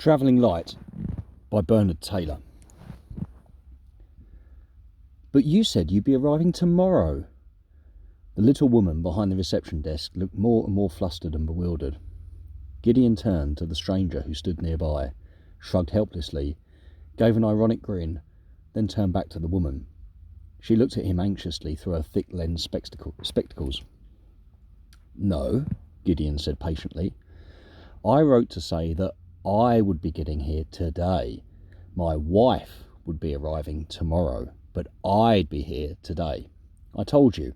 Travelling Light by Bernard Taylor. But you said you'd be arriving tomorrow. The little woman behind the reception desk looked more and more flustered and bewildered. Gideon turned to the stranger who stood nearby, shrugged helplessly, gave an ironic grin, then turned back to the woman. She looked at him anxiously through her thick lens spectacles. No, Gideon said patiently. I wrote to say that I would be getting here today. My wife would be arriving tomorrow, but I'd be here today. I told you.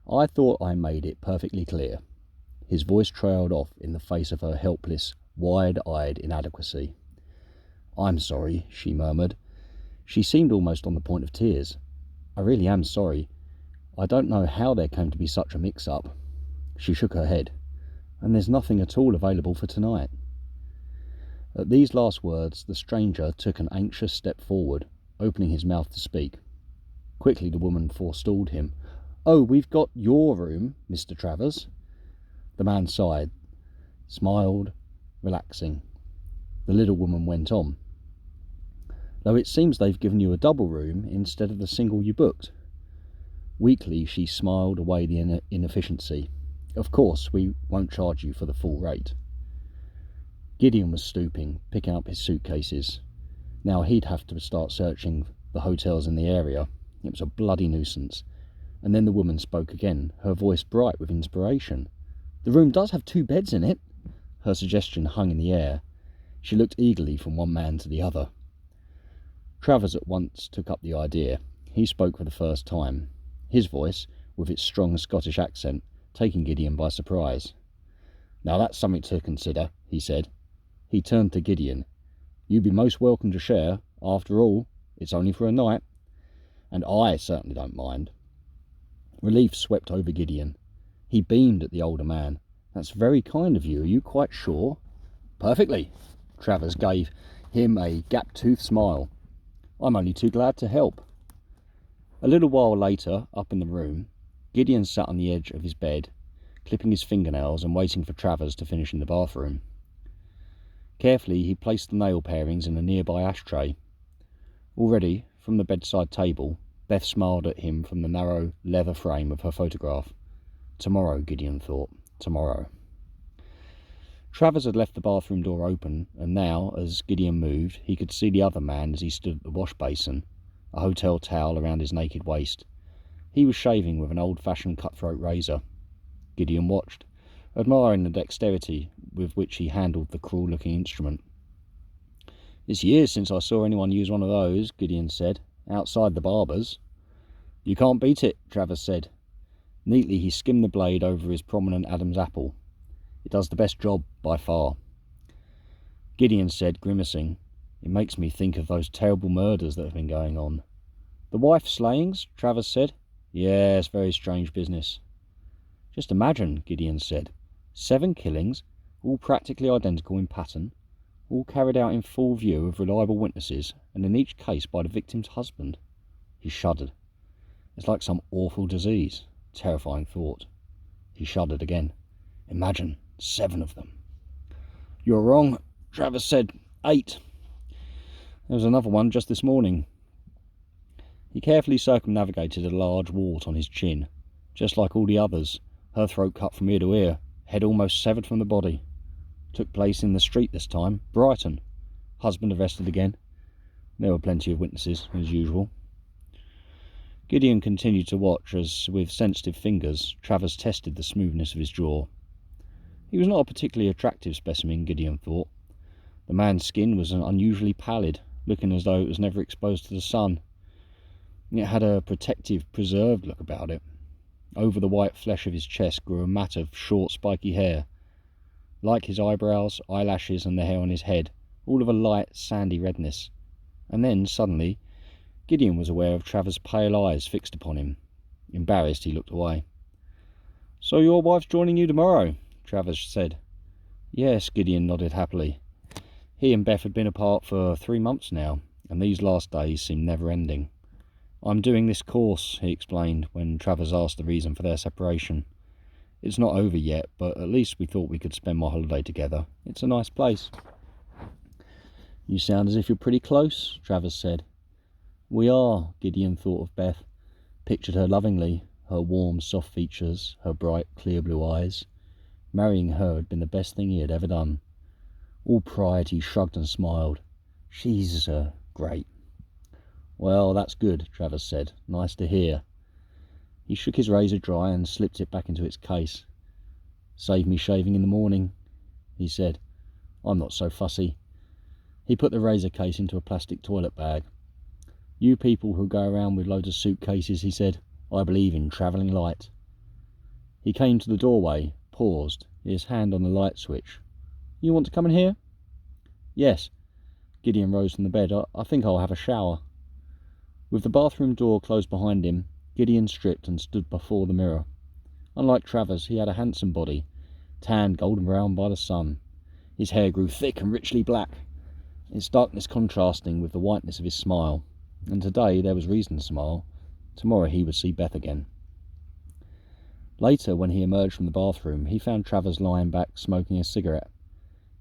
I thought I made it perfectly clear. His voice trailed off in the face of her helpless, wide-eyed inadequacy. I'm sorry, she murmured. She seemed almost on the point of tears. I really am sorry. I don't know how there came to be such a mix-up. She shook her head. And there's nothing at all available for tonight. At these last words, the stranger took an anxious step forward, opening his mouth to speak. Quickly the woman forestalled him. Oh, we've got your room, Mr. Travers. The man sighed, smiled, relaxing. The little woman went on. Though it seems they've given you a double room instead of the single you booked. Weakly she smiled away the inefficiency. Of course, we won't charge you for the full rate. Gideon was stooping, picking up his suitcases. Now he'd have to start searching the hotels in the area. It was a bloody nuisance. And then the woman spoke again, her voice bright with inspiration. The room does have 2 beds in it. Her suggestion hung in the air. She looked eagerly from one man to the other. Travers at once took up the idea. He spoke for the first time. His voice, with its strong Scottish accent, taking Gideon by surprise. Now that's something to consider, he said. He turned to Gideon. You'd be most welcome to share. After all, it's only for a night. And I certainly don't mind. Relief swept over Gideon. He beamed at the older man. That's very kind of you. Are you quite sure? Perfectly. Travers gave him a gap-toothed smile. I'm only too glad to help. A little while later, up in the room, Gideon sat on the edge of his bed, clipping his fingernails and waiting for Travers to finish in the bathroom. Carefully, he placed the nail pairings in a nearby ashtray. Already, from the bedside table, Beth smiled at him from the narrow leather frame of her photograph. Tomorrow, Gideon thought. Tomorrow. Travers had left the bathroom door open, and now, as Gideon moved, he could see the other man as he stood at the wash basin, a hotel towel around his naked waist. He was shaving with an old-fashioned cutthroat razor. Gideon watched, admiring the dexterity with which he handled the cruel-looking instrument. It's years since I saw anyone use one of those, Gideon said, outside the barber's. You can't beat it, Travers said. Neatly he skimmed the blade over his prominent Adam's apple. It does the best job by far. Gideon said, grimacing, It makes me think of those terrible murders that have been going on. The wife slayings, Travers said. Yes, very strange business. Just imagine, Gideon said. 7 killings, all practically identical in pattern, all carried out in full view of reliable witnesses, and in each case by the victim's husband. He shuddered. It's like some awful disease. Terrifying thought. He shuddered again. Imagine 7 of them. You're wrong, Travers said. 8. There was another one just this morning. He carefully circumnavigated a large wart on his chin. Just like all the others, her throat cut from ear to ear, head almost severed from the body. Took place in the street this time, Brighton. Husband arrested again. There were plenty of witnesses, as usual. Gideon continued to watch as, with sensitive fingers, Travers tested the smoothness of his jaw. He was not a particularly attractive specimen, Gideon thought. The man's skin was unusually pallid, looking as though it was never exposed to the sun. It had a protective, preserved look about it. Over the white flesh of his chest grew a mat of short, spiky hair. Like his eyebrows, eyelashes and the hair on his head, all of a light, sandy redness. And then, suddenly, Gideon was aware of Travers' pale eyes fixed upon him. Embarrassed, he looked away. So your wife's joining you tomorrow, Travers said. Yes, Gideon nodded happily. He and Beth had been apart for 3 months now, and these last days seemed never-ending. I'm doing this course, he explained, when Travers asked the reason for their separation. It's not over yet, but at least we thought we could spend my holiday together. It's a nice place. You sound as if you're pretty close, Travers said. We are, Gideon thought of Beth, pictured her lovingly, her warm, soft features, her bright, clear blue eyes. Marrying her had been the best thing he had ever done. All pride, he shrugged and smiled. She's great. Well, that's good, Travers said. Nice to hear. He shook his razor dry and slipped it back into its case. Save me shaving in the morning, he said. I'm not so fussy. He put the razor case into a plastic toilet bag. You people who go around with loads of suitcases, he said, I believe in travelling light. He came to the doorway, paused, his hand on the light switch. You want to come in here? Yes. Gideon rose from the bed. I think I'll have a shower. With the bathroom door closed behind him, Gideon stripped and stood before the mirror. Unlike Travers, he had a handsome body, tanned golden brown by the sun. His hair grew thick and richly black, its darkness contrasting with the whiteness of his smile. And today there was reason to smile. Tomorrow he would see Beth again. Later, when he emerged from the bathroom, he found Travers lying back smoking a cigarette.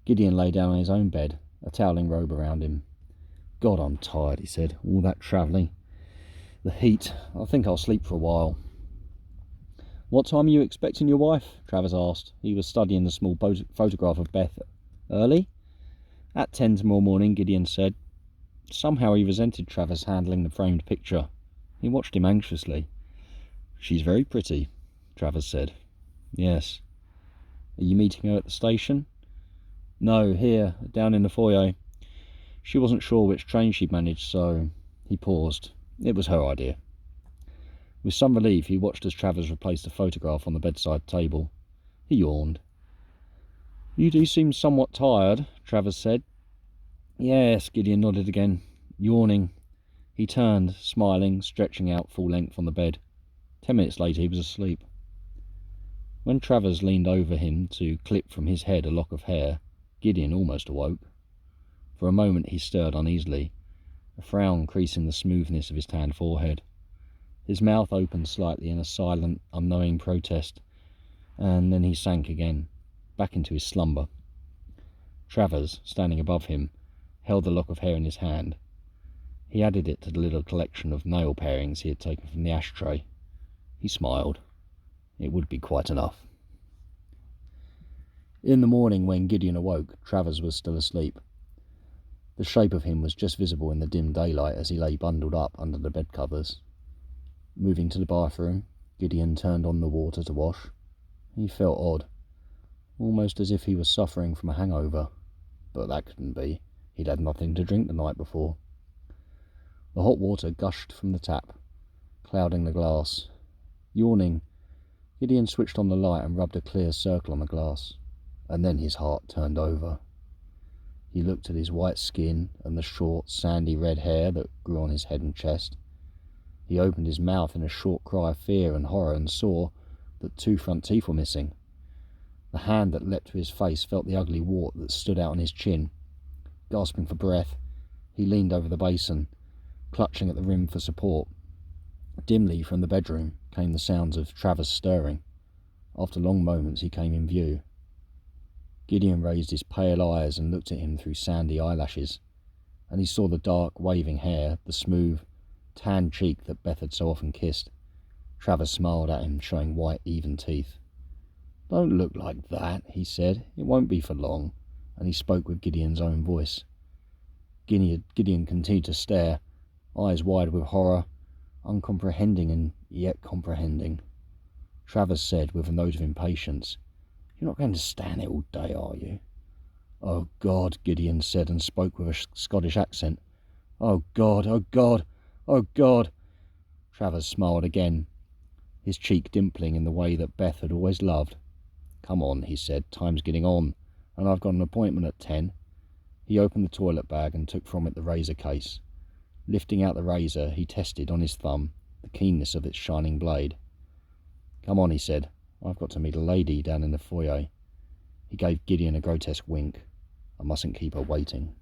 Gideon lay down on his own bed, a toweling robe around him. God, I'm tired, he said. All that travelling. The heat. I think I'll sleep for a while. What time are you expecting your wife? Travers asked. He was studying the small photograph of Beth. Early? At 10 tomorrow morning, Gideon said. Somehow he resented Travers handling the framed picture. He watched him anxiously. She's very pretty, Travers said. Yes. Are you meeting her at the station? No, here, down in the foyer. She wasn't sure which train she'd managed, so he paused. It was her idea. With some relief, he watched as Travers replaced the photograph on the bedside table. He yawned. You do seem somewhat tired, Travers said. Yes, Gideon nodded again, yawning. He turned, smiling, stretching out full length on the bed. 10 minutes later, he was asleep. When Travers leaned over him to clip from his head a lock of hair, Gideon almost awoke. For a moment he stirred uneasily, a frown creasing the smoothness of his tanned forehead. His mouth opened slightly in a silent, unknowing protest, and then he sank again, back into his slumber. Travers, standing above him, held the lock of hair in his hand. He added it to the little collection of nail parings he had taken from the ashtray. He smiled. It would be quite enough. In the morning, when Gideon awoke, Travers was still asleep. The shape of him was just visible in the dim daylight as he lay bundled up under the bed covers. Moving to the bathroom, Gideon turned on the water to wash. He felt odd, almost as if he was suffering from a hangover. But that couldn't be. He'd had nothing to drink the night before. The hot water gushed from the tap, clouding the glass. Yawning, Gideon switched on the light and rubbed a clear circle on the glass. And then his heart turned over. He looked at his white skin and the short, sandy red hair that grew on his head and chest. He opened his mouth in a short cry of fear and horror and saw that 2 front teeth were missing. The hand that leapt to his face felt the ugly wart that stood out on his chin. Gasping for breath, he leaned over the basin, clutching at the rim for support. Dimly from the bedroom came the sounds of Travers stirring. After long moments he came in view. Gideon raised his pale eyes and looked at him through sandy eyelashes, and he saw the dark, waving hair, the smooth, tanned cheek that Beth had so often kissed. Travers smiled at him, showing white, even teeth. Don't look like that, he said. It won't be for long, and he spoke with Gideon's own voice. Gideon continued to stare, eyes wide with horror, uncomprehending and yet comprehending. Travers said with a note of impatience, You're not going to stand there all day, are you? Oh God, Gideon said, and spoke with a Scottish accent. Oh God, oh God, oh God. Travers smiled again, his cheek dimpling in the way that Beth had always loved. Come on, he said, time's getting on, and I've got an appointment at 10. He opened the toilet bag and took from it the razor case. Lifting out the razor, he tested on his thumb the keenness of its shining blade. Come on, he said, I've got to meet a lady down in the foyer. He gave Gideon a grotesque wink. I mustn't keep her waiting.